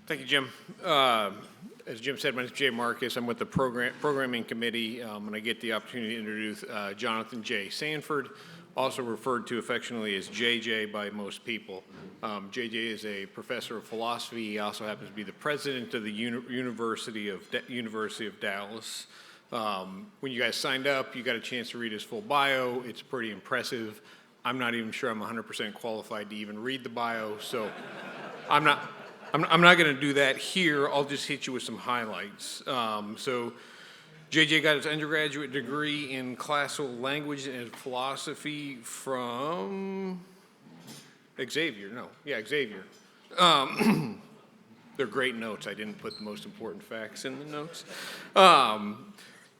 Thank you, Jim. As Jim said, my name is Jay Marcus. I'm with the programming committee, and I get the opportunity to introduce Jonathan J. Sanford, also referred to affectionately as JJ by most people. JJ is a professor of philosophy. He also happens to be the president of the University of Dallas. When you guys signed up, you got a chance to read his full bio. It's pretty impressive. I'm not even sure I'm 100% qualified to even read the bio, so I'm not going to do that here. I'll just hit you with some highlights. So JJ got his undergraduate degree in classical language and philosophy from Xavier. They're great notes. I didn't put the most important facts in the notes.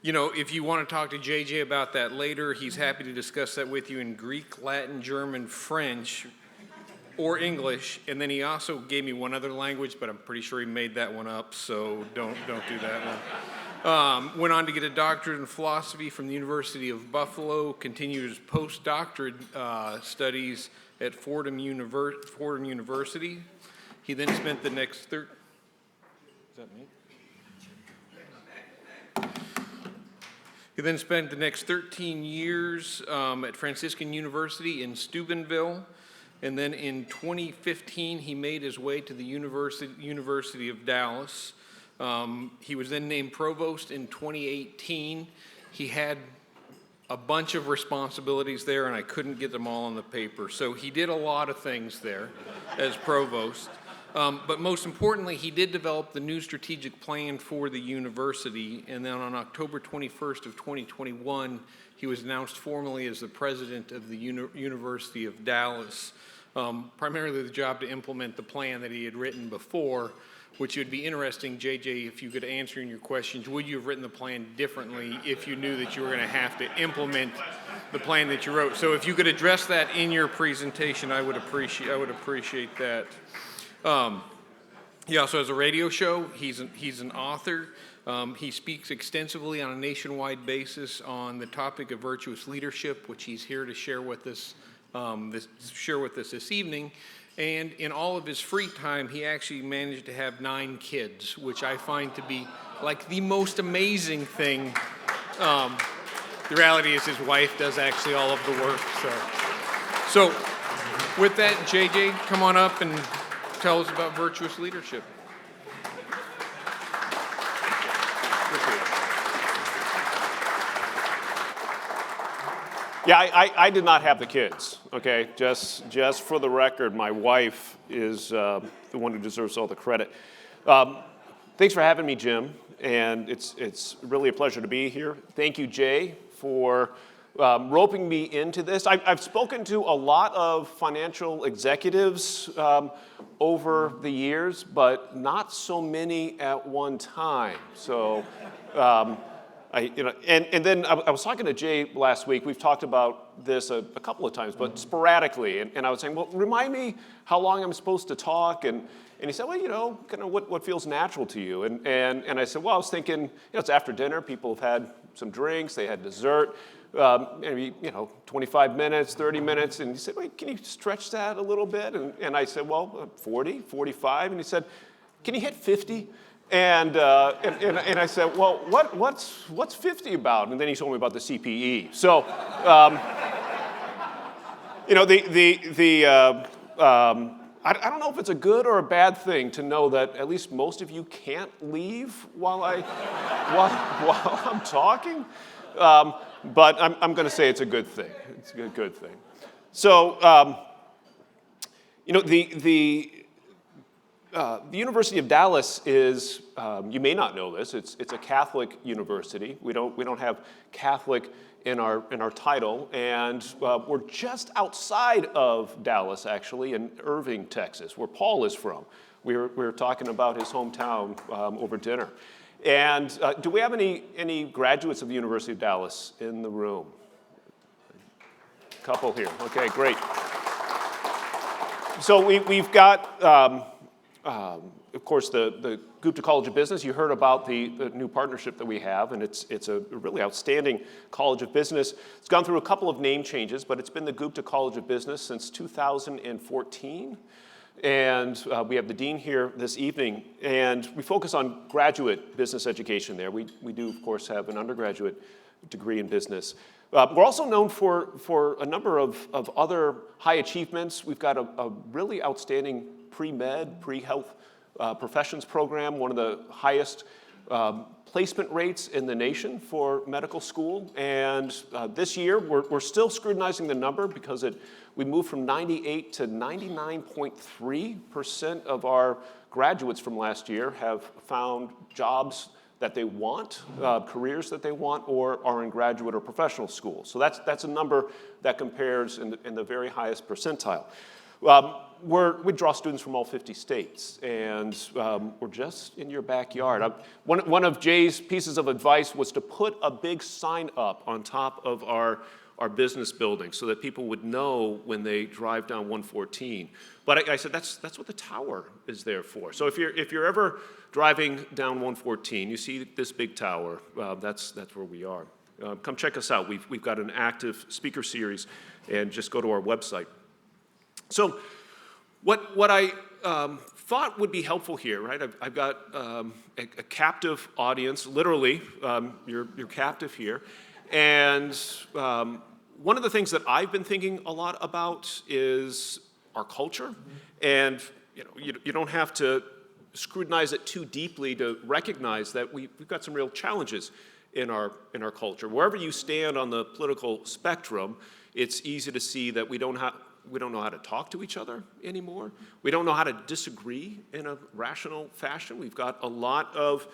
If you want to talk to JJ about that later, he's happy to discuss that with you in Greek, Latin, German, French, or English. And then he also gave me one other language, but I'm pretty sure he made that one up, so don't do that one. Went on to get a doctorate in philosophy from the University of Buffalo, continued his postdoctorate studies at Fordham University. He then spent the next Is that me? He then spent the next 13 years at Franciscan University in Steubenville. And then in 2015, he made his way to the University of Dallas. He was then named provost in 2018. He had a bunch of responsibilities there, and I couldn't get them all on the paper. So he did a lot of things there as provost. But most importantly, he did develop the new strategic plan for the university. And then on October 21st of 2021, he was announced formally as the president of the University of Dallas. Primarily the job to implement the plan that he had written before, which would be interesting, JJ, if you could answer in your questions, would you have written the plan differently if you knew that you were going to have to implement the plan that you wrote? So if you could address that in your presentation, I would appreciate that. He also has a radio show. He's an author. He speaks extensively on a nationwide basis on the topic of virtuous leadership, which he's here to share with us this evening. And in all of his free time, he actually managed to have 9 kids, which I find to be like the most amazing thing. The reality is his wife does actually all of the work. So with that, JJ, come on up and tell us about virtuous leadership. Yeah, I did not have the kids, okay? Just for the record, my wife is the one who deserves all the credit. Thanks for having me, Jim, and it's really a pleasure to be here. Thank you, Jay, for roping me into this. I've spoken to a lot of financial executives over the years, but not so many at one time. So. And then I was talking to Jay last week. We've talked about this a couple of times, but sporadically. And I was saying, well, remind me how long I'm supposed to talk. And he said, well, kind of what feels natural to you. And I said, well, I was thinking, it's after dinner. People have had some drinks. They had dessert. Maybe 25 minutes, 30 minutes. And he said, wait, can you stretch that a little bit? And I said, well, 40, 45. And he said, can you hit 50? And I said, well, what's 50 about? And then he told me about the CPE. So, I don't know if it's a good or a bad thing to know that at least most of you can't leave while I'm talking. But I'm going to say it's a good thing. It's a good thing. So, the University of Dallas is, you may not know this, it's a Catholic university. We don't have Catholic in our title, and we're just outside of Dallas, actually, in Irving, Texas, where Paul is from. We were talking about his hometown over dinner. And do we have any graduates of the University of Dallas in the room? A couple here. Okay, great. So we've got. Of course, the Gupta College of Business, you heard about the new partnership that we have, and it's a really outstanding College of Business. It's gone through a couple of name changes, but it's been the Gupta College of Business since 2014. And we have the dean here this evening, and we focus on graduate business education there. We do, of course, have an undergraduate degree in business. We're also known for a number of other high achievements. We've got a really outstanding pre-med, pre-health professions program, one of the highest placement rates in the nation for medical school. And this year, we're still scrutinizing the number because we moved from 98 to 99.3% of our graduates from last year have found jobs that they want, careers that they want, or are in graduate or professional school. So that's a number that compares in the very highest percentile. We draw students from all 50 states, and we're just in your backyard. One of Jay's pieces of advice was to put a big sign up on top of our business building so that people would know when they drive down 114. But I said that's what the tower is there for. So if you're ever driving down 114, you see this big tower. That's where we are. Come check us out. We've got an active speaker series, and just go to our website. So what I thought would be helpful here, right? I've got a captive audience, literally. You're captive here, and one of the things that I've been thinking a lot about is our culture, and you don't have to scrutinize it too deeply to recognize that we've got some real challenges in our culture. Wherever you stand on the political spectrum, it's easy to see that we don't know how to talk to each other anymore. We don't know how to disagree in a rational fashion. We've got a lot of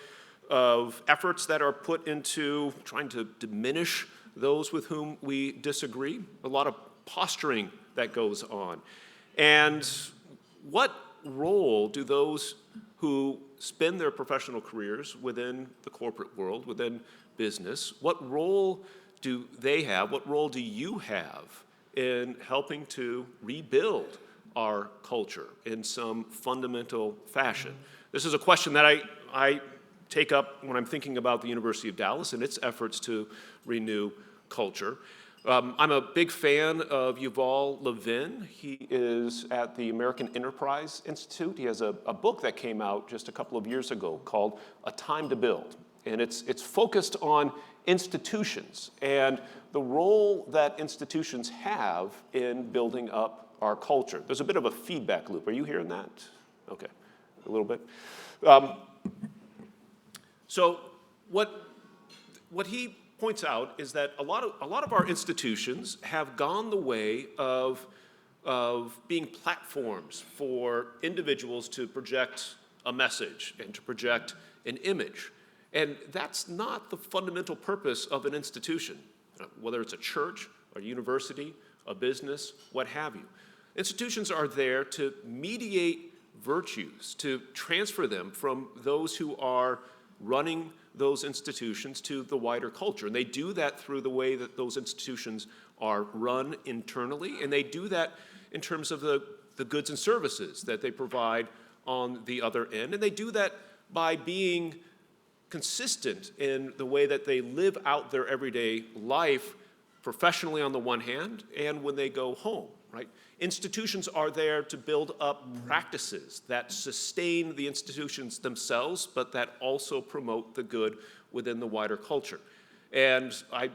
efforts that are put into trying to diminish those with whom we disagree, a lot of posturing that goes on. And what role do those who spend their professional careers within the corporate world, within business, what role do they have, what role do you have in helping to rebuild our culture in some fundamental fashion? This is a question that I take up when I'm thinking about the University of Dallas and its efforts to renew culture. I'm a big fan of Yuval Levin. He is at the American Enterprise Institute. He has a book that came out just a couple of years ago called A Time to Build. And it's focused on institutions and the role that institutions have in building up our culture. There's a bit of a feedback loop. Are you hearing that? Okay, a little bit. So what he points out is that a lot of our institutions have gone the way of being platforms for individuals to project a message and to project an image. And that's not the fundamental purpose of an institution, whether it's a church, a university, a business, what have you. Institutions are there to mediate virtues, to transfer them from those who are running those institutions to the wider culture. And they do that through the way that those institutions are run internally, and they do that in terms of the goods and services that they provide on the other end. And they do that by being consistent in the way that they live out their everyday life professionally on the one hand and when they go home, right? Institutions are there to build up practices that sustain the institutions themselves, but that also promote the good within the wider culture. And I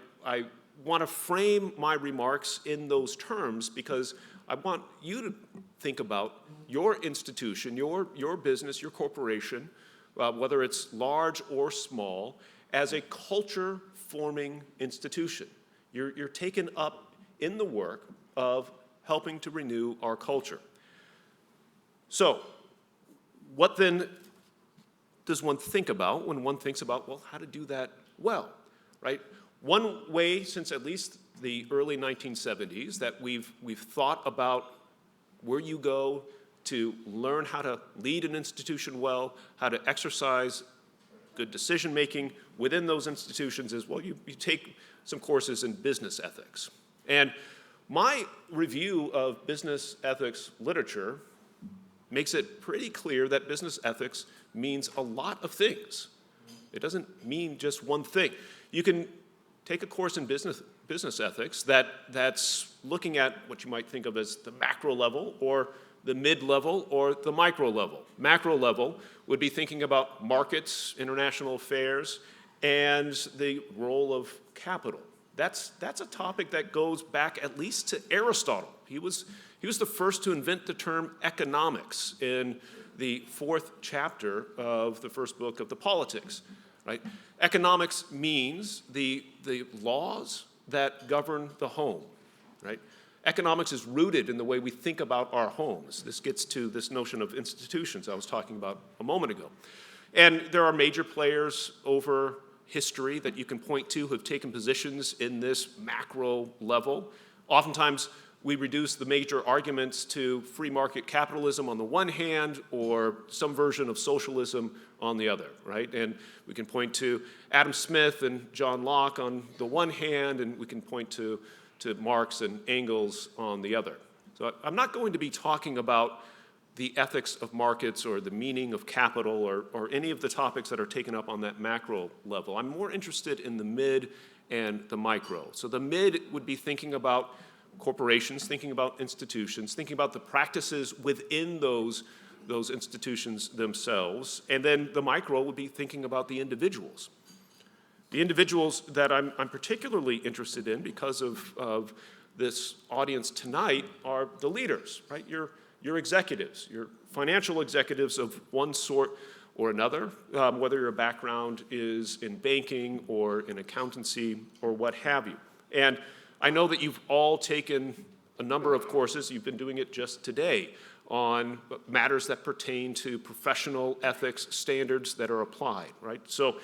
want to frame my remarks in those terms because I want you to think about your institution, your business, your corporation, whether it's large or small, as a culture-forming institution. You're taken up in the work of helping to renew our culture. So, what then does one think about when one thinks about, well, how to do that well, right? One way since at least the early 1970s that we've thought about where you go to learn how to lead an institution well, how to exercise good decision-making within those institutions is, well, you take some courses in business ethics. And my review of business ethics literature makes it pretty clear that business ethics means a lot of things. It doesn't mean just one thing. You can take a course in business ethics that's looking at what you might think of as the macro level or the mid-level or the micro level. Macro level would be thinking about markets, international affairs, and the role of capital. That's a topic that goes back at least to Aristotle. He was the first to invent the term economics in the 4th chapter of the first book of the Politics. Right? Economics means the laws that govern the home. Right? Economics is rooted in the way we think about our homes. This gets to this notion of institutions I was talking about a moment ago. And there are major players over history that you can point to who have taken positions in this macro level. Oftentimes, we reduce the major arguments to free market capitalism on the one hand or some version of socialism on the other, right? And we can point to Adam Smith and John Locke on the one hand, and we can point to Marx and Engels on the other. So I'm not going to be talking about the ethics of markets or the meaning of capital or any of the topics that are taken up on that macro level. I'm more interested in the mid and the micro. So the mid would be thinking about corporations, thinking about institutions, thinking about the practices within those institutions themselves. And then the micro would be thinking about the individuals. The individuals that I'm particularly interested in because of this audience tonight are the leaders, right? Your executives, your financial executives of one sort or another, whether your background is in banking or in accountancy or what have you. And I know that you've all taken a number of courses, you've been doing it just today, on matters that pertain to professional ethics standards that are applied, right? So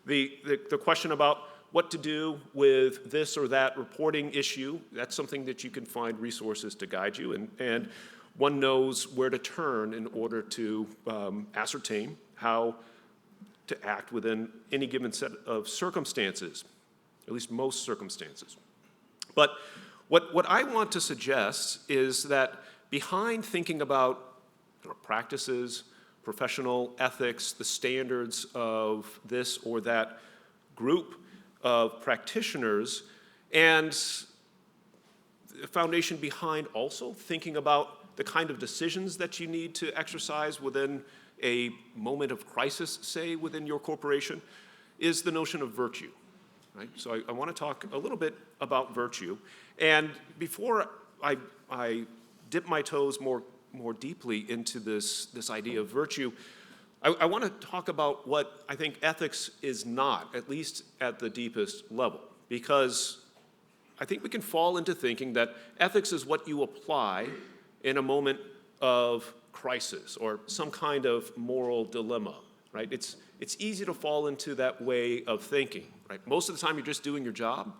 the question about what to do with this or that reporting issue, that's something that you can find resources to guide you, and one knows where to turn in order to ascertain how to act within any given set of circumstances, at least most circumstances. But what I want to suggest is that behind thinking about practices, professional ethics, the standards of this or that group of practitioners, and the foundation behind also thinking about the kind of decisions that you need to exercise within a moment of crisis, say, within your corporation, is the notion of virtue. Right? So I want to talk a little bit about virtue. And before I dip my toes more deeply into this idea of virtue, I want to talk about what I think ethics is not, at least at the deepest level. Because I think we can fall into thinking that ethics is what you apply in a moment of crisis or some kind of moral dilemma, right? It's easy to fall into that way of thinking, right? Most of the time you're just doing your job,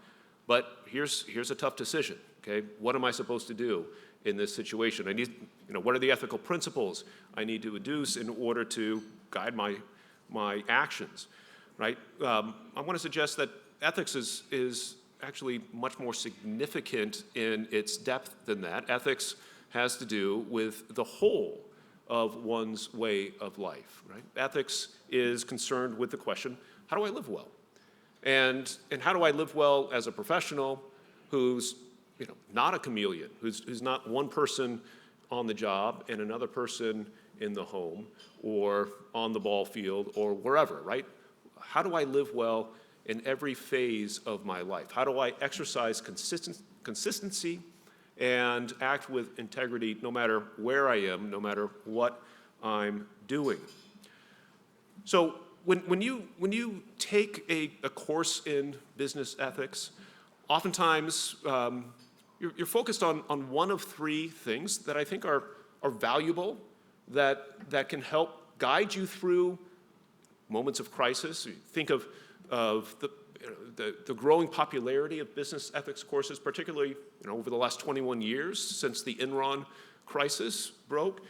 but here's a tough decision, okay? What am I supposed to do in this situation? I need, what are the ethical principles I need to adduce in order to guide my actions, right? I want to suggest that ethics is actually much more significant in its depth than that. Ethics has to do with the whole of one's way of life, right? Ethics is concerned with the question, how do I live well? And how do I live well as a professional who's not a chameleon, who's not one person on the job and another person in the home or on the ball field or wherever, right? How do I live well in every phase of my life? How do I exercise consistency and act with integrity no matter where I am, no matter what I'm doing? So when you take a course in business ethics, oftentimes you're focused on one of three things that I think are valuable, that can help guide you through moments of crisis. You think of the growing popularity of business ethics courses, particularly over the last 21 years since the Enron crisis broke.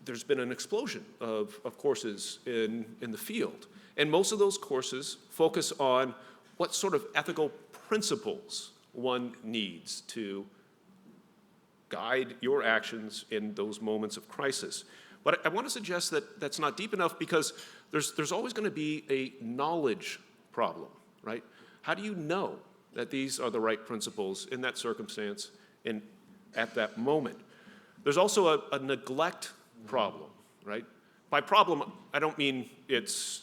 There's been an explosion of courses in the field. And most of those courses focus on what sort of ethical principles one needs to guide your actions in those moments of crisis. But I want to suggest that that's not deep enough because there's always going to be a knowledge problem, right? How do you know that these are the right principles in that circumstance and at that moment? There's also a neglect problem, right? By problem, I don't mean it's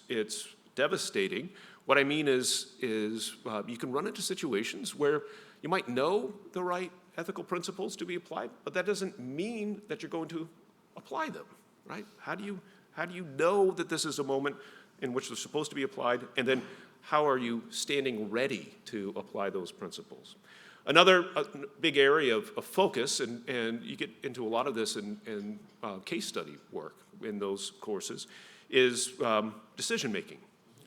devastating. What I mean is you can run into situations where you might know the right ethical principles to be applied, but that doesn't mean that you're going to apply them, right? How do you know that this is a moment in which they're supposed to be applied, and then how are you standing ready to apply those principles? Another big area of focus, and you get into a lot of this in case study work in those courses, is decision-making,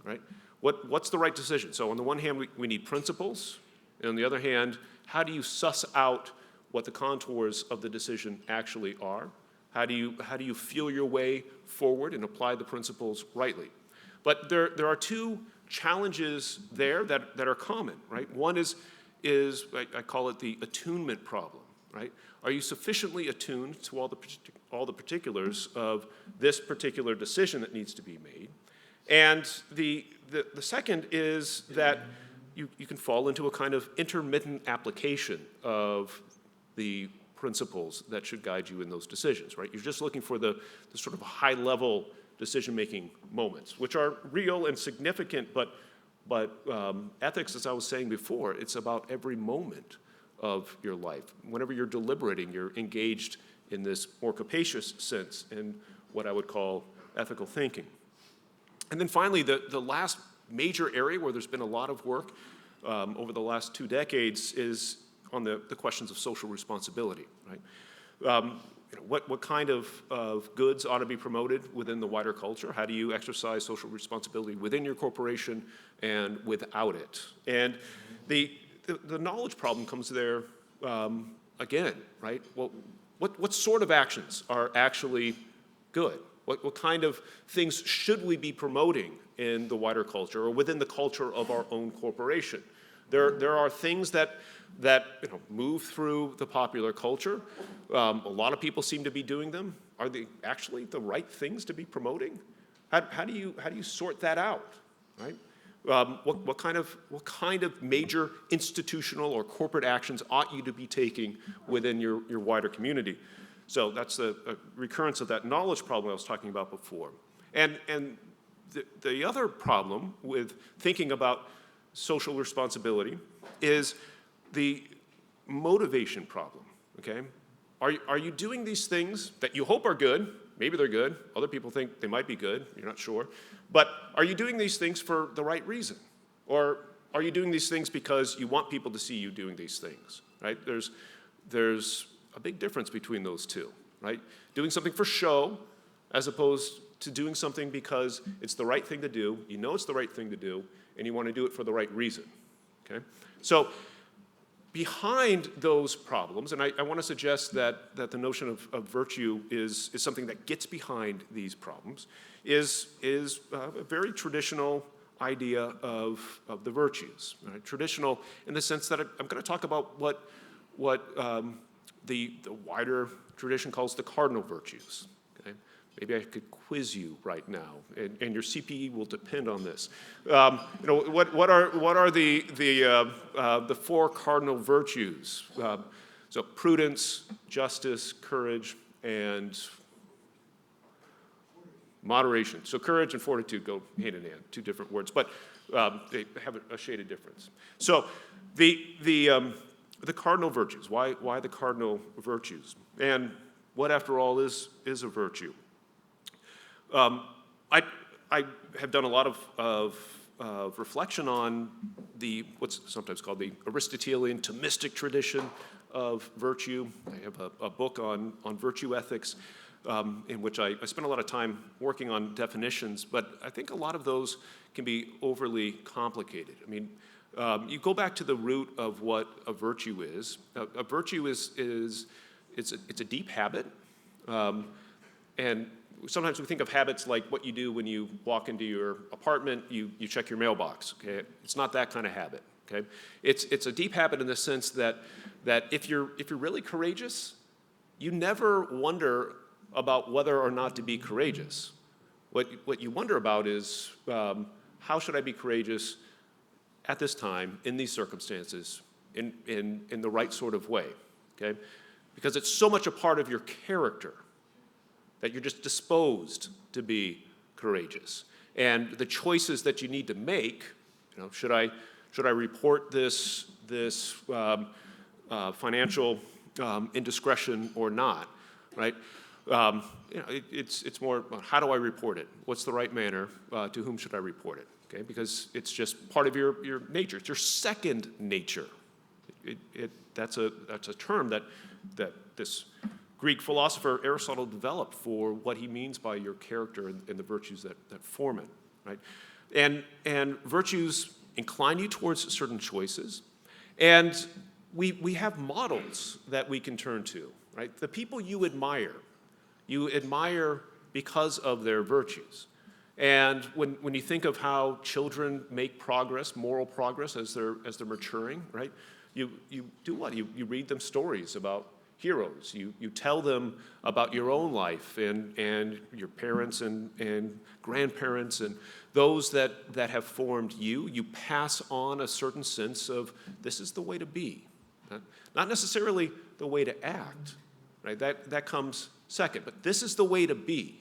right? What's the right decision? So on the one hand, we need principles, and on the other hand, how do you suss out what the contours of the decision actually are? How do you feel your way forward and apply the principles rightly? But there are two challenges there that are common, right? One is I call it the attunement problem, right? Are you sufficiently attuned to all the particulars of this particular decision that needs to be made? And the second is that you can fall into a kind of intermittent application of the principles that should guide you in those decisions, right? You're just looking for the sort of high-level decision-making moments, which are real and significant, but ethics, as I was saying before, it's about every moment of your life. Whenever you're deliberating, you're engaged in this more capacious sense in what I would call ethical thinking. And then finally, the last major area where there's been a lot of work over the last 2 decades is on the questions of social responsibility, right? What kind of goods ought to be promoted within the wider culture? How do you exercise social responsibility within your corporation and without it? And the knowledge problem comes there again, right? Well, what sort of actions are actually good? What kind of things should we be promoting in the wider culture or within the culture of our own corporation? There are things that move through the popular culture. A lot of people seem to be doing them. Are they actually the right things to be promoting? How do you sort that out, right? What kind of major institutional or corporate actions ought you to be taking within your wider community? So that's a recurrence of that knowledge problem I was talking about before. And the other problem with thinking about social responsibility is the motivation problem, okay? Are you doing these things that you hope are good? Maybe they're good. Other people think they might be good. You're not sure. But are you doing these things for the right reason? Or are you doing these things because you want people to see you doing these things, right? There's a big difference between those two, right? Doing something for show as opposed to doing something because it's the right thing to do, you know it's the right thing to do, and you want to do it for the right reason, okay? So behind those problems, and I want to suggest that the notion of virtue is something that gets behind these problems, is a very traditional idea of the virtues, right? Traditional in the sense that I'm going to talk about what the wider tradition calls the cardinal virtues. Okay? Maybe I could quiz you right now, and your CPE will depend on this. What are the 4 cardinal virtues? So prudence, justice, courage, and moderation. So courage and fortitude go hand in hand, 2 different words, but they have a shaded difference. So the cardinal virtues. Why the cardinal virtues? And what, after all, is a virtue? I have done a lot of reflection on what's sometimes called the Aristotelian Thomistic tradition of virtue. I have a book on virtue ethics in which I spend a lot of time working on definitions, but I think a lot of those can be overly complicated. I mean, you go back to the root of what a virtue is. A virtue is a deep habit, and sometimes we think of habits like what you do when you walk into your apartment, you check your mailbox, okay? It's not that kind of habit, okay? It's a deep habit in the sense that if you're really courageous, you never wonder about whether or not to be courageous. What you wonder about is how should I be courageous at this time, in these circumstances, in the right sort of way, okay? because it's so much a part of your character that you're just disposed to be courageous. And the choices that you need to make, should I report this financial indiscretion or not, right? It's more about how do I report it? What's the right manner? To whom should I report it? Okay, because it's just part of your nature. It's your second nature. That's a term that this Greek philosopher Aristotle developed for what he means by your character and the virtues that form it, right? And virtues incline you towards certain choices, and we have models that we can turn to, right? The people you admire because of their virtues. And when you think of how children make progress, moral progress, as they're maturing, right? You do what? You read them stories about heroes. You tell them about your own life and your parents and grandparents and those that have formed you. You pass on a certain sense of this is the way to be, not necessarily the way to act, right? That comes second, but this is the way to be.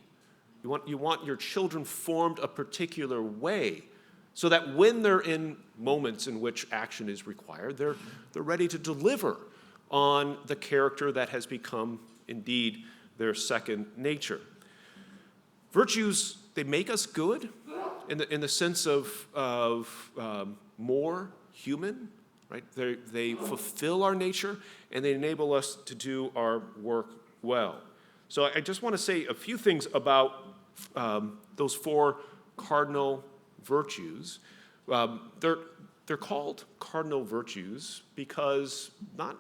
You want your children formed a particular way so that when they're in moments in which action is required, they're ready to deliver on the character that has become indeed their second nature. Virtues, they make us good in the sense of more human, right? They fulfill our nature and they enable us to do our work well. So I just want to say a few things about those four cardinal virtues. They're called cardinal virtues because not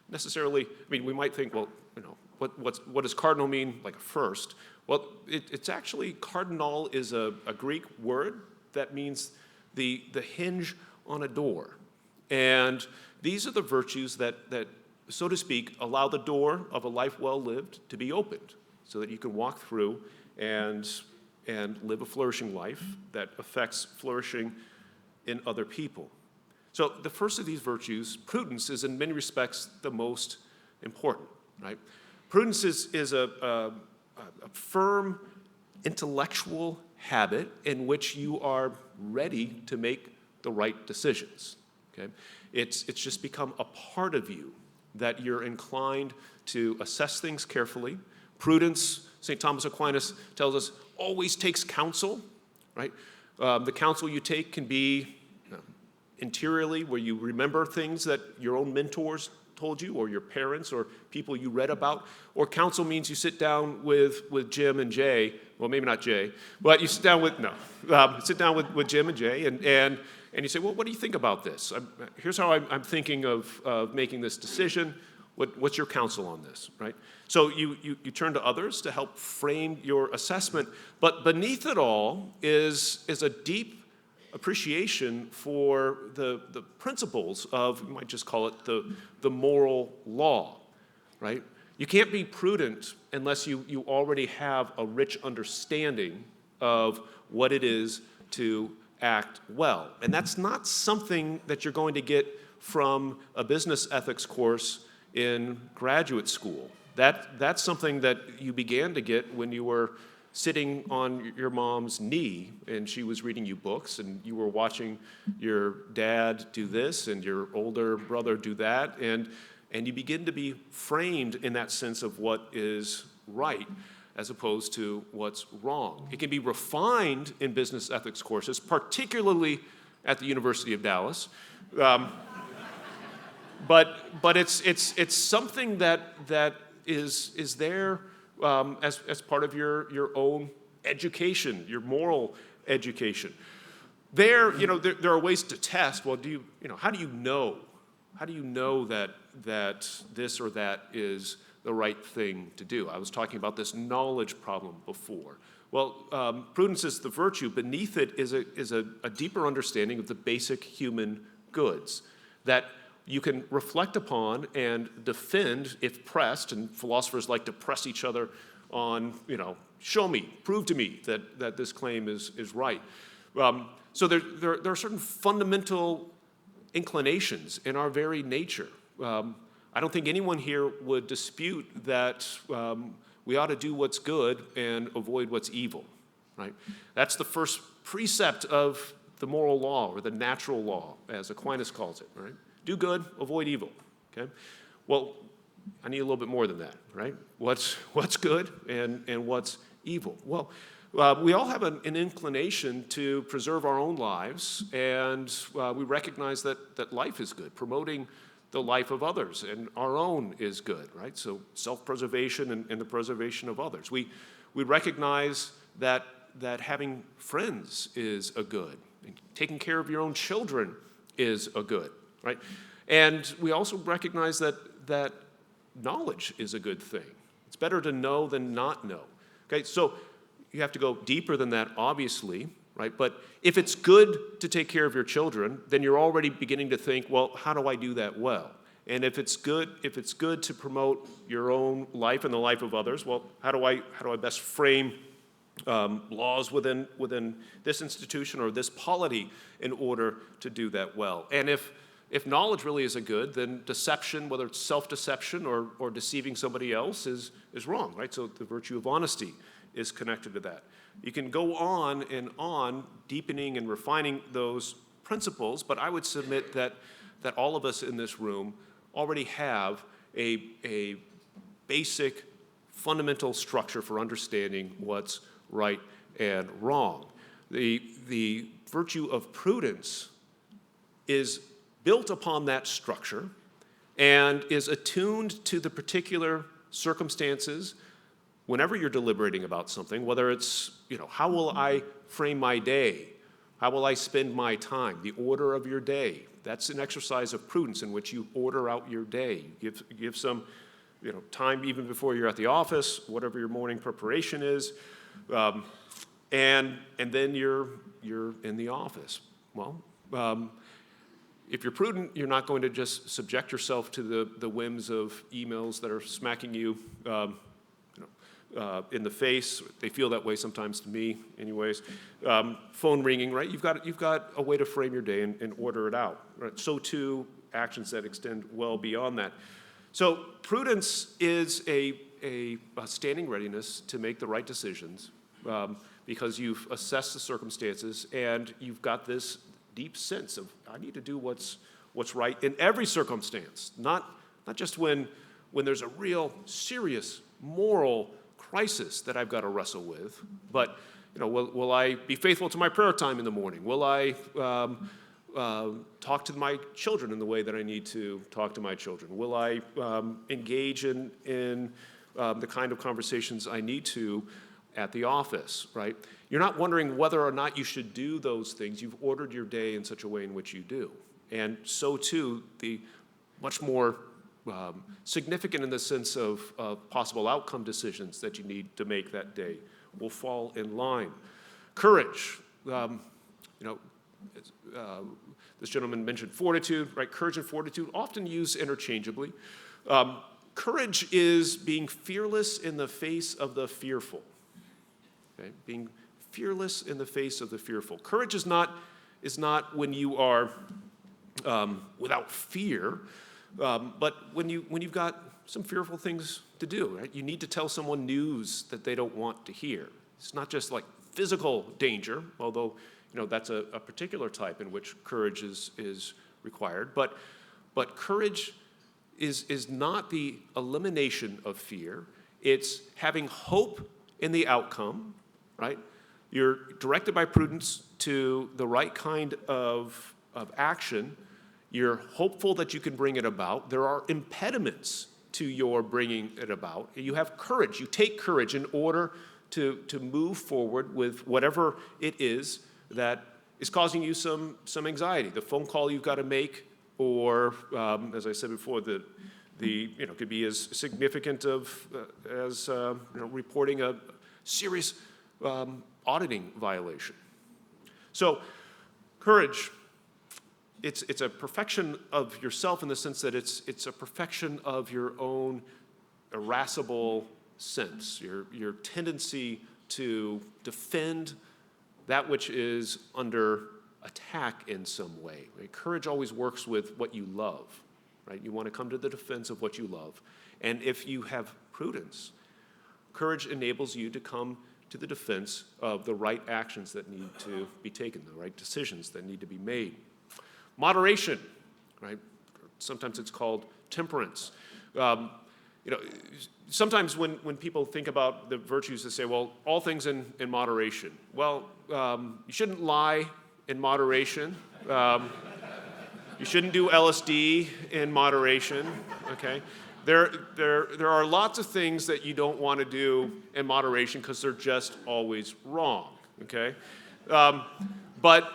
necessarily, we might think, well, what does cardinal mean, like a first? Well, it's actually, cardinal is a Greek word that means the hinge on a door. And these are the virtues that, so to speak, allow the door of a life well lived to be opened so that you can walk through and live a flourishing life that affects flourishing in other people. So the first of these virtues, prudence, is in many respects the most important, right? Prudence is a firm intellectual habit in which you are ready to make the right decisions, okay? It's just become a part of you that you're inclined to assess things carefully. Prudence, St. Thomas Aquinas tells us, always takes counsel, right? The counsel you take can be interiorly, where you remember things that your own mentors told you, or your parents, or people you read about. Or counsel means you sit down with Jim and Jay. Well, maybe not Jay, but you sit down with Jim and Jay, and you say, well, what do you think about this? Here's how I'm thinking of making this decision. What's your counsel on this, right? So you turn to others to help frame your assessment, but beneath it all is a deep appreciation for the principles of, you might just call it the moral law, right? You can't be prudent unless you already have a rich understanding of what it is to act well. And that's not something that you're going to get from a business ethics course in graduate school. That's something that you began to get when you were sitting on your mom's knee and she was reading you books and you were watching your dad do this and your older brother do that, and you begin to be framed in that sense of what is right as opposed to what's wrong. It can be refined in business ethics courses, particularly at the University of Dallas. But it's something that is there as part of your own education, your moral education. There are ways to test. Well, how do you know? How do you know that this or that is the right thing to do? I was talking about this knowledge problem before. Well, prudence is the virtue. Beneath it is a deeper understanding of the basic human goods that you can reflect upon and defend if pressed, and philosophers like to press each other on, show me, prove to me that this claim is right. So there are certain fundamental inclinations in our very nature. I don't think anyone here would dispute that we ought to do what's good and avoid what's evil, right? That's the first precept of the moral law, or the natural law, as Aquinas calls it, right? Do good, avoid evil, okay? Well, I need a little bit more than that, right? What's good and what's evil? Well, we all have an inclination to preserve our own lives, and we recognize that life is good. Promoting the life of others and our own is good, right? So self-preservation and the preservation of others. We recognize that having friends is a good. Taking care of your own children is a good, right? And we also recognize that knowledge is a good thing. It's better to know than not know. Okay, so you have to go deeper than that, obviously, right? But if it's good to take care of your children, then you're already beginning to think, well, how do I do that well? And if it's good to promote your own life and the life of others, well, how do I best frame laws within this institution or this polity in order to do that well? And if knowledge really is a good, then deception, whether it's self-deception or deceiving somebody else, is wrong, right? So the virtue of honesty is connected to that. You can go on and on, deepening and refining those principles, but I would submit that all of us in this room already have a basic, fundamental structure for understanding what's right and wrong. The virtue of prudence is built upon that structure and is attuned to the particular circumstances whenever you're deliberating about something, whether it's, how will I frame my day? How will I spend my time? The order of your day. That's an exercise of prudence in which you order out your day. You give some, time even before you're at the office, whatever your morning preparation is, and then you're in the office. Well, if you're prudent, you're not going to just subject yourself to the whims of emails that are smacking you in the face. They feel that way sometimes to me, anyways. Phone ringing, right? You've got a way to frame your day and order it out. Right? So too, actions that extend well beyond that. So prudence is a standing readiness to make the right decisions because you've assessed the circumstances and you've got this deep sense of I need to do what's right in every circumstance, not just when there's a real serious moral crisis that I've got to wrestle with, but will I be faithful to my prayer time in the morning? Will I talk to my children in the way that I need to talk to my children? Will I engage in the kind of conversations I need to at the office, right? You're not wondering whether or not you should do those things. You've ordered your day in such a way in which you do. And so too, the much more significant in the sense of possible outcome decisions that you need to make that day will fall in line. Courage, this gentleman mentioned fortitude, right? Courage and fortitude, often used interchangeably. Courage is being fearless in the face of the fearful. Okay? Being fearless in the face of the fearful. Courage is not when you are without fear, but when you've got some fearful things to do, right? You need to tell someone news that they don't want to hear. It's not just like physical danger, although that's a particular type in which courage is required. But courage is not the elimination of fear. It's having hope in the outcome, right? You're directed by prudence to the right kind of action. You're hopeful that you can bring it about. There are impediments to your bringing it about. You have courage. You take courage in order to move forward with whatever it is that is causing you some anxiety. The phone call you've got to make, or as I said before, the could be as significant as reporting a serious auditing violation. So, courage. It's a perfection of yourself in the sense that it's a perfection of your own irascible sense, your tendency to defend that which is under attack in some way. Right? Courage always works with what you love. right? You want to come to the defense of what you love. And if you have prudence, courage enables you to come to the defense of the right actions that need to be taken, the right decisions that need to be made. Moderation, right? Sometimes it's called temperance. Sometimes when people think about the virtues, they say, well, all things in moderation. Well, you shouldn't lie in moderation. You shouldn't do LSD in moderation, okay? There are lots of things that you don't want to do in moderation because they're just always wrong, okay? But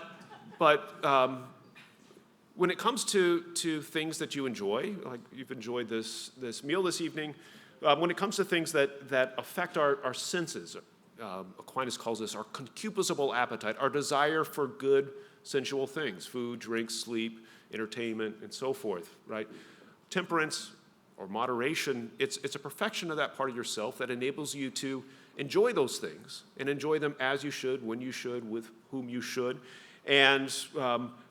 when it comes to things that you enjoy, like you've enjoyed this meal this evening, when it comes to things that affect our senses, Aquinas calls this our concupiscible appetite, our desire for good sensual things, food, drink, sleep, entertainment, and so forth, right? Temperance or moderation, it's a perfection of that part of yourself that enables you to enjoy those things and enjoy them as you should, when you should, with whom you should. And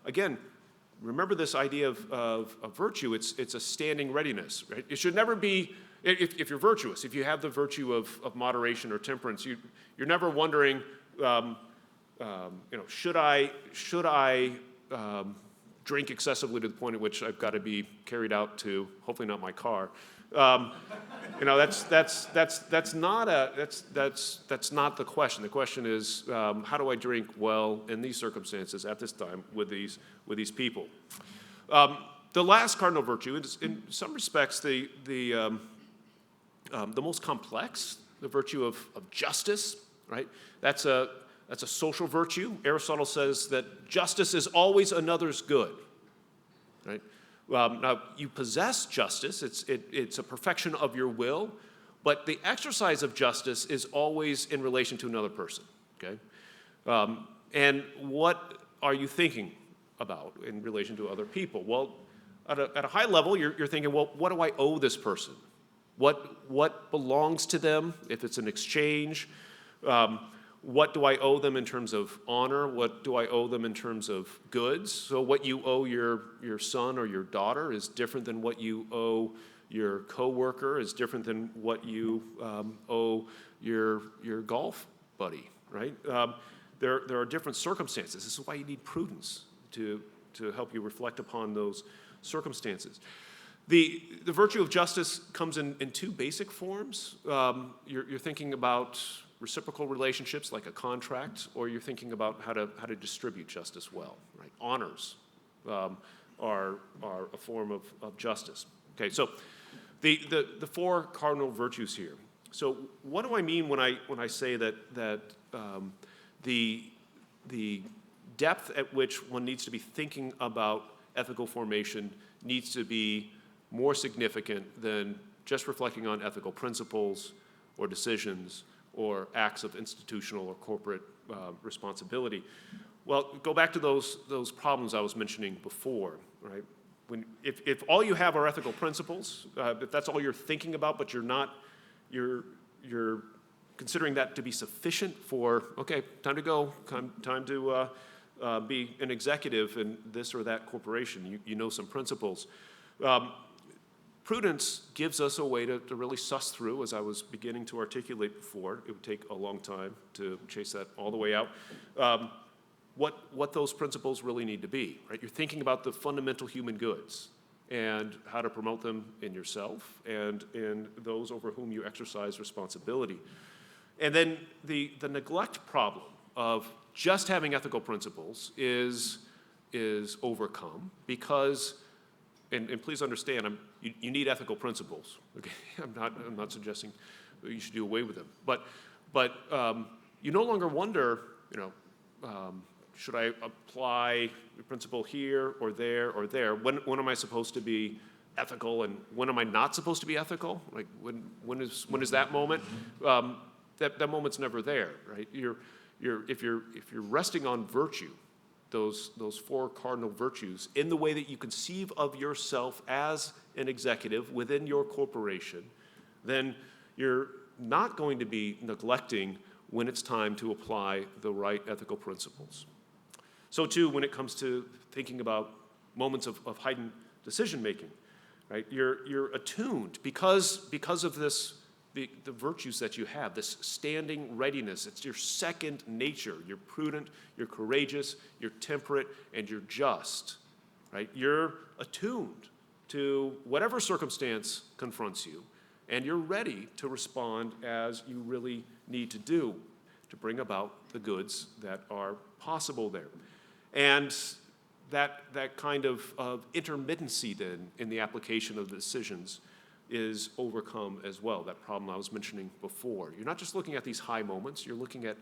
again, remember this idea of virtue. It's a standing readiness, right? It should never be, if you're virtuous, if you have the virtue of moderation or temperance, you're never wondering, should I drink excessively to the point at which I've got to be carried out to, hopefully not my car. That's not the question. The question is, how do I drink well in these circumstances at this time with these people? The last cardinal virtue is, in some respects, the most complex, the virtue of justice. Right? That's a social virtue. Aristotle says that justice is always another's good. Right? Now, you possess justice. It's a perfection of your will, but the exercise of justice is always in relation to another person. Okay? And what are you thinking about in relation to other people? Well, at a high level, you're thinking, well, what do I owe this person? What belongs to them if it's an exchange? What do I owe them in terms of honor? What do I owe them in terms of goods? So what you owe your son or your daughter is different than what you owe your coworker, is different than what you owe your golf buddy, right? There are different circumstances. This is why you need prudence to help you reflect upon those circumstances. The virtue of justice comes in two basic forms. You're thinking about reciprocal relationships like a contract, or you're thinking about how to distribute justice well, right? Honors are a form of justice. Okay, so the four cardinal virtues here. So what do I mean when I say that the depth at which one needs to be thinking about ethical formation needs to be more significant than just reflecting on ethical principles or decisions or acts of institutional or corporate responsibility? Well, go back to those problems I was mentioning before, right? If all you have are ethical principles, if that's all you're thinking about, but you're considering that to be sufficient for, okay, time to go, time to be an executive in this or that corporation, you know some principles. Prudence gives us a way to really suss through, as I was beginning to articulate before. It would take a long time to chase that all the way out. What those principles really need to be, right? You're thinking about the fundamental human goods and how to promote them in yourself and in those over whom you exercise responsibility. And then the neglect problem of just having ethical principles is overcome because, and please understand, you need ethical principles. Okay, I'm not suggesting that you should do away with them, but you no longer wonder, should I apply the principle here or there or there? When am I supposed to be ethical and when am I not supposed to be ethical? Like when is that moment? That moment's never there, right? If you're resting on virtue, those four cardinal virtues, in the way that you conceive of yourself as an executive within your corporation, then you're not going to be neglecting when it's time to apply the right ethical principles. So too, when it comes to thinking about moments of heightened decision-making, right? You're attuned because of this, the virtues that you have, this standing readiness. It's your second nature. You're prudent, you're courageous, you're temperate, and you're just, right? You're attuned to whatever circumstance confronts you, and you're ready to respond as you really need to do to bring about the goods that are possible there. And that kind of intermittency then in the application of the decisions is overcome as well, that problem I was mentioning before. You're not just looking at these high moments, you're looking at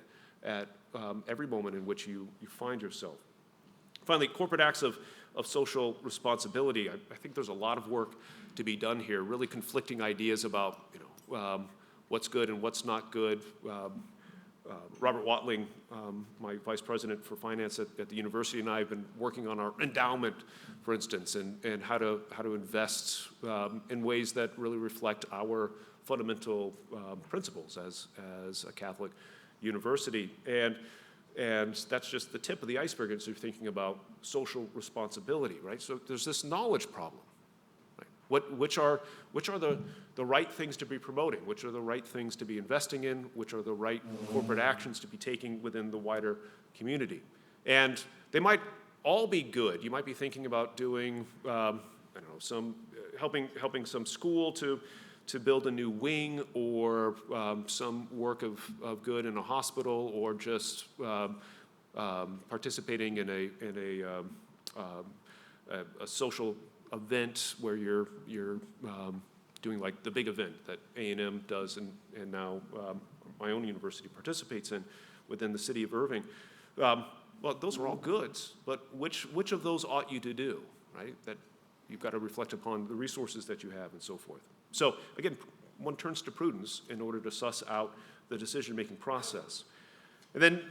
every moment in which you find yourself. Finally, corporate acts of social responsibility. I think there's a lot of work to be done here, really conflicting ideas about what's good and what's not good. Robert Watling, my vice president for finance at the university, and I have been working on our endowment, for instance, and how to invest in ways that really reflect our fundamental principles as a Catholic university. And that's just the tip of the iceberg as you're thinking about social responsibility, right? So there's this knowledge problem. Which are the right things to be promoting? Which are the right things to be investing in? Which are the right corporate actions to be taking within the wider community? And they might all be good. You might be thinking about doing, some helping some school to build a new wing, or some work of good in a hospital, or just participating in a social event where you're doing like the big event that A&M does and now my own university participates in within the city of Irving. Well, those are all goods, but which of those ought you to do, right? That you've got to reflect upon the resources that you have and so forth. So again, one turns to prudence in order to suss out the decision-making process. And then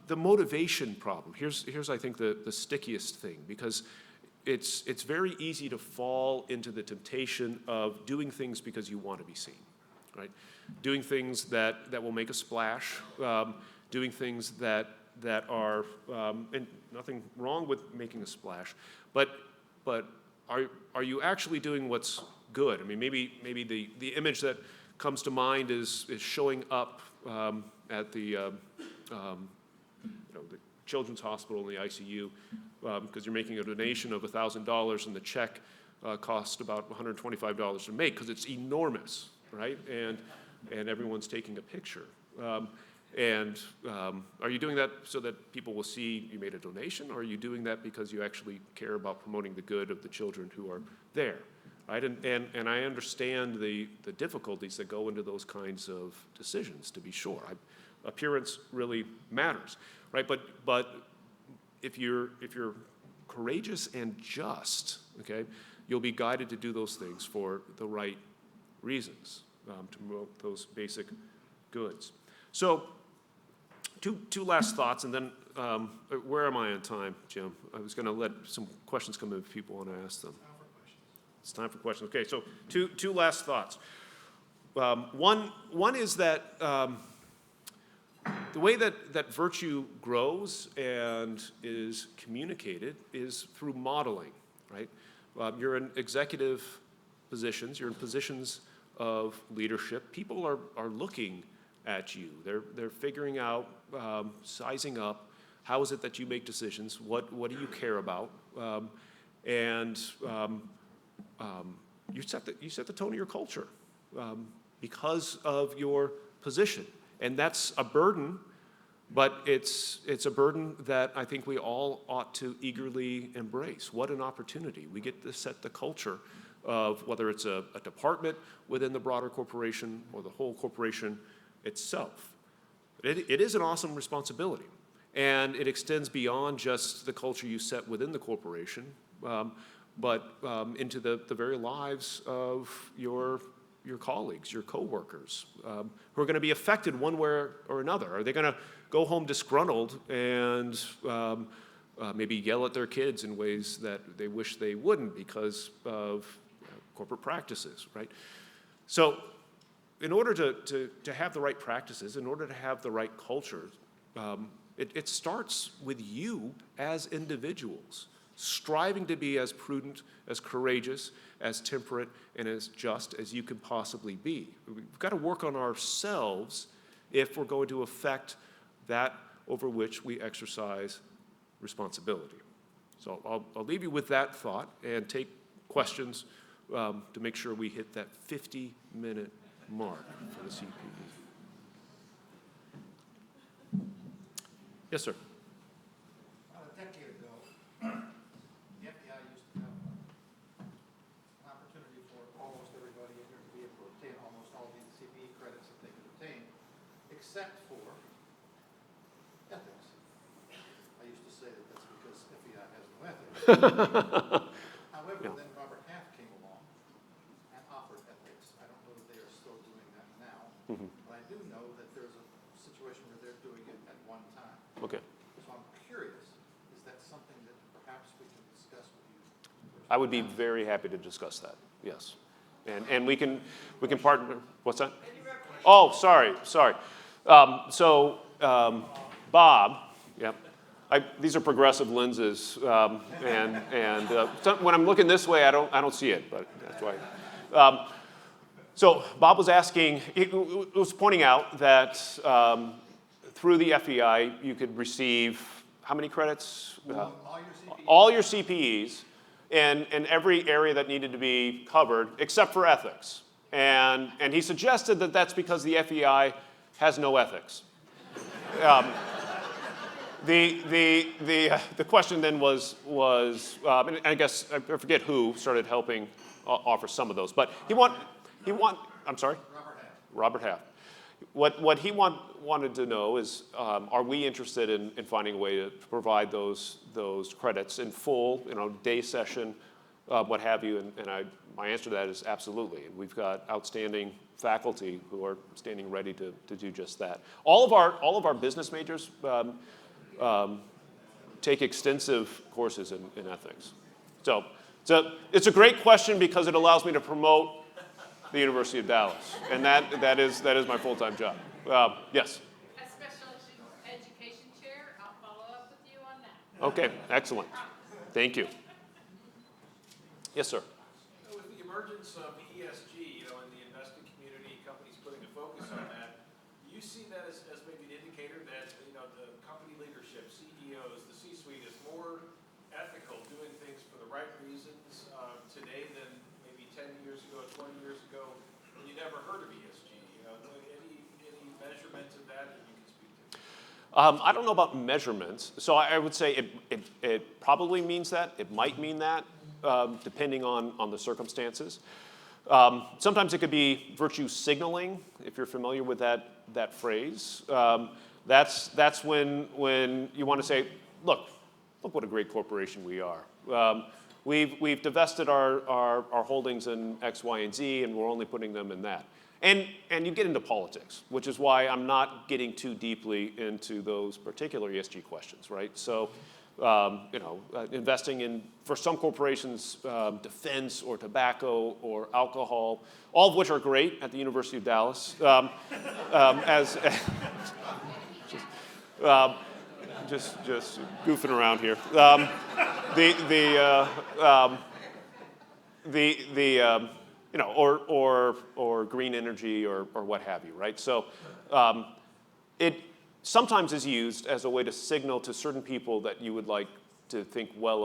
the motivation problem. Here's I think the stickiest thing, because it's very easy to fall into the temptation of doing things because you want to be seen, right? Doing things that will make a splash, doing things that are, and nothing wrong with making a splash, but are you actually doing what's good? I mean, maybe the image that comes to mind is showing up at the Children's Hospital in the ICU because you're making a donation of $1,000 and the check costs about $125 to make because it's enormous, right? And everyone's taking a picture. Are you doing that so that people will see you made a donation, or are you doing that because you actually care about promoting the good of the children who are there, right? And I understand the difficulties that go into those kinds of decisions, to be sure. Appearance really matters, right? But if you're courageous and just, okay, you'll be guided to do those things for the right reasons, to promote those basic goods. So, two last thoughts, and then where am I on time, Jim? I was going to let some questions come in if people want to ask them. It's time for questions. Okay, so two last thoughts. One is that the way that virtue grows and is communicated is through modeling, right? You're in executive positions, you're in positions of leadership. People are looking at you. They're figuring out, sizing up, how is it that you make decisions? What do you care about? You set the tone of your culture because of your position. And that's a burden, but it's a burden that I think we all ought to eagerly embrace. What an opportunity. We get to set the culture of whether it's a department within the broader corporation or the whole corporation itself. It is an awesome responsibility, and it extends beyond just the culture you set within the corporation, but into the very lives of your colleagues, your coworkers, who are going to be affected one way or another. Are they going to go home disgruntled and maybe yell at their kids in ways that they wish they wouldn't because of corporate practices, right? So in order to have the right practices, in order to have the right culture, it starts with you as individuals striving to be as prudent, as courageous, as temperate, and as just as you can possibly be. We've got to work on ourselves if we're going to affect that over which we exercise responsibility. So I'll leave you with that thought and take questions to make sure we hit that 50-minute mark for the CPE. Yes, sir. About a decade ago, the FEI used to have an opportunity for almost everybody in here to be able to obtain almost all the CPE credits that they could obtain, except for ethics. I used to say that that's because FEI has no ethics. However, Yeah. then Robert Half came along and offered ethics. I don't know that they are still doing that now, but I do know that there's a situation where they're doing it at one time. Okay. So I'm curious, is that something that perhaps we can discuss with you? I would be very happy to discuss that, yes. And we can partner, what's that? Oh, sorry. Bob, yep. These are progressive lenses, so when I'm looking this way, I don't see it, but that's why. So Bob was asking, it was pointing out that through the FEI, you could receive how many credits? All your CPEs in every area that needed to be covered, except for ethics. And he suggested that that's because the FEI has no ethics. The question then was and I guess I forget who started helping offer some of those, but I'm sorry. Robert Half. What he wanted to know is, are we interested in finding a way to provide those credits in full, day session, what have you? And my answer to that is absolutely. And we've got outstanding faculty who are standing ready to do just that. All of our business majors take extensive courses in ethics. So it's a great question because it allows me to promote the University of Dallas, and that is my full-time job. Yes. As special education chair, I'll follow up with you on that. Okay, excellent. Thank you. Yes, sir. With the emergence of ESG, in the investing community, companies putting a focus on that, do you see that as maybe an indicator that, the company leadership, CEOs, the C-suite is more ethical, doing things for the right reasons today than maybe 10 years ago, 20 years ago, when you never heard of ESG? Any measurement of that that you can speak to? I don't know about measurements. So I would say it probably means that. It might mean that, depending on the circumstances. Sometimes it could be virtue signaling, if you're familiar with that phrase. That's when you want to say, look what a great corporation we are. We've divested our holdings in X, Y, and Z, and we're only putting them in that. And you get into politics, which is why I'm not getting too deeply into those particular ESG questions, right? So, investing in, for some corporations, defense or tobacco or alcohol, all of which are great at the University of Dallas, just goofing around here. Or green energy or what have you, right? So it sometimes is used as a way to signal to certain people that you would like to think well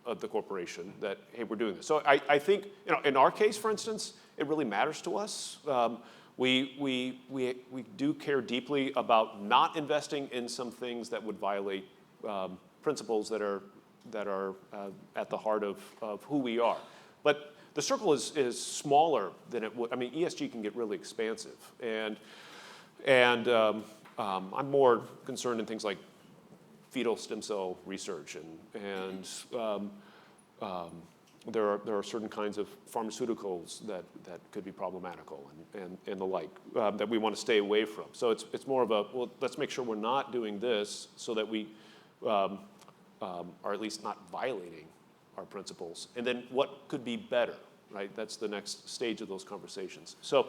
of the corporation that, hey, we're doing this. So I think, in our case, for instance, it really matters to us. We do care deeply about not investing in some things that would violate principles that are at the heart of who we are. But the circle is smaller than it would. I mean, ESG can get really expansive, and I'm more concerned in things like fetal stem cell research, and there are certain kinds of pharmaceuticals that could be problematical and the like that we want to stay away from. So it's more of a, well, let's make sure we're not doing this so that we are at least not violating our principles. And then what could be better, right? That's the next stage of those conversations. So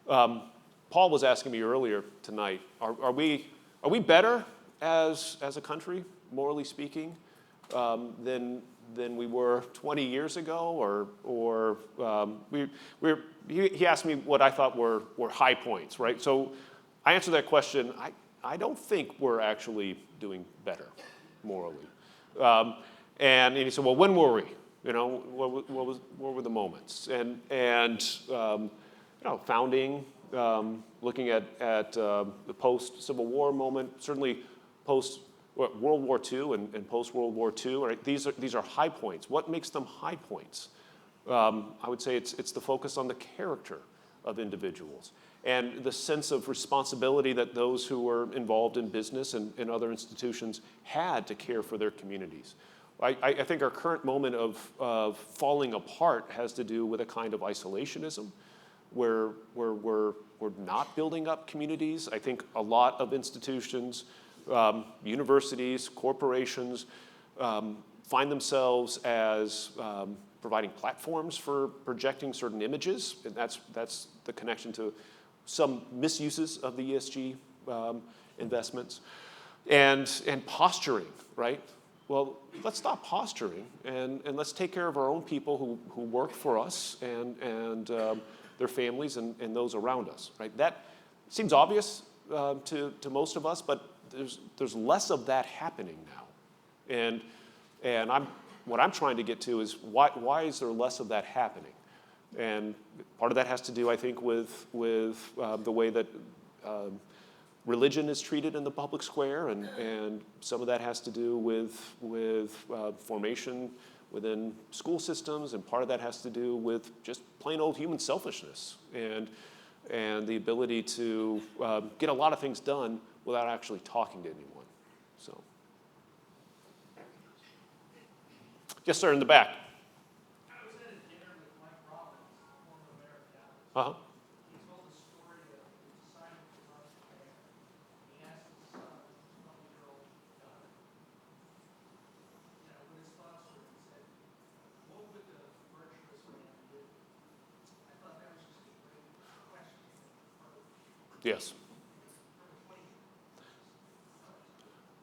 Paul was asking me earlier tonight, are we better as a country, morally speaking, than than we were 20 years ago, or he asked me what I thought were high points, right? So I answered that question. I don't think we're actually doing better morally. And he said, well, when were we? You know, what were the moments? And founding, looking at the post-Civil War moment, certainly post World War II and post-World War II. Right? These are high points. What makes them high points? I would say it's the focus on the character of individuals and the sense of responsibility that those who were involved in business and other institutions had to care for their communities. I think our current moment of falling apart has to do with a kind of isolationism where we're not building up communities. I think a lot of institutions, universities, corporations find themselves as providing platforms for projecting certain images, and that's the connection to some misuses of the ESG investments, and posturing, right? Well, let's stop posturing and let's take care of our own people who work for us and their families and those around us, right? That seems obvious to most of us, but there's less of that happening now, and what I'm trying to get to is why is there less of that happening? And part of that has to do, I think, with the way that religion is treated in the public square, and some of that has to do with formation within school systems, and part of that has to do with just plain old human selfishness and the ability to get a lot of things done without actually talking to anyone. So, yes, sir, in the back. I was at a dinner with Mike Robbins, former mayor of Dallas. Uh-huh. He told the story of his assignment to run for mayor. He asked his 20-year-old daughter, what his thoughts were, and said, what would the virtuous man do? I thought that was just a great question. Yes.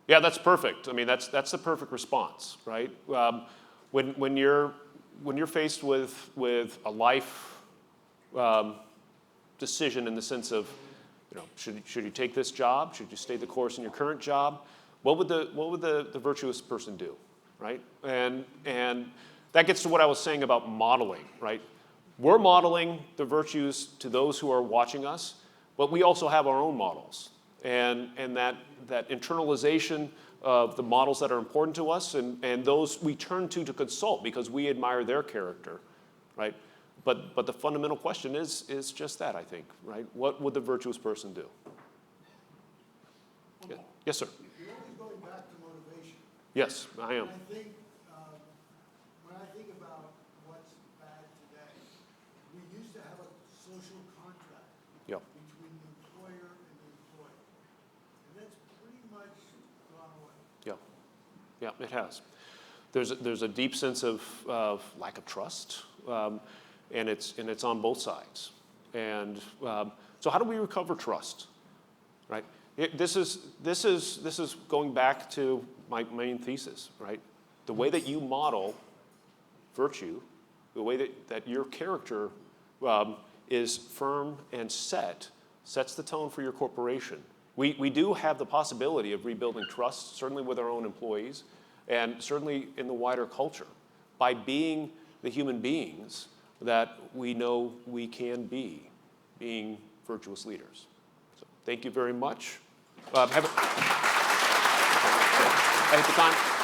Yeah, that's perfect. I mean, that's the perfect response, right? When you're faced with a life decision in the sense of, should you take this job? Should you stay the course in your current job? What would the virtuous person do, right? And that gets to what I was saying about modeling, right? We're modeling the virtues to those who are watching us, but we also have our own models. And that internalization of the models that are important to us and those we turn to consult because we admire their character, right? But the fundamental question is just that, I think, right? What would the virtuous person do? Yeah. Yes, sir. You're always going back to motivation. Yes, I am. And I think, when I think about what's bad today, we used to have a social contract Yep. between the employer and the employee. And that's pretty much gone away. Yeah, it has. There's a deep sense of lack of trust, and it's on both sides. And so how do we recover trust, right? This is going back to my main thesis, right? The way that you model virtue, the way that your character is firm and sets the tone for your corporation. We do have the possibility of rebuilding trust, certainly with our own employees, and certainly in the wider culture, by being the human beings that we know we can be, being virtuous leaders. So thank you very much. I hit the time.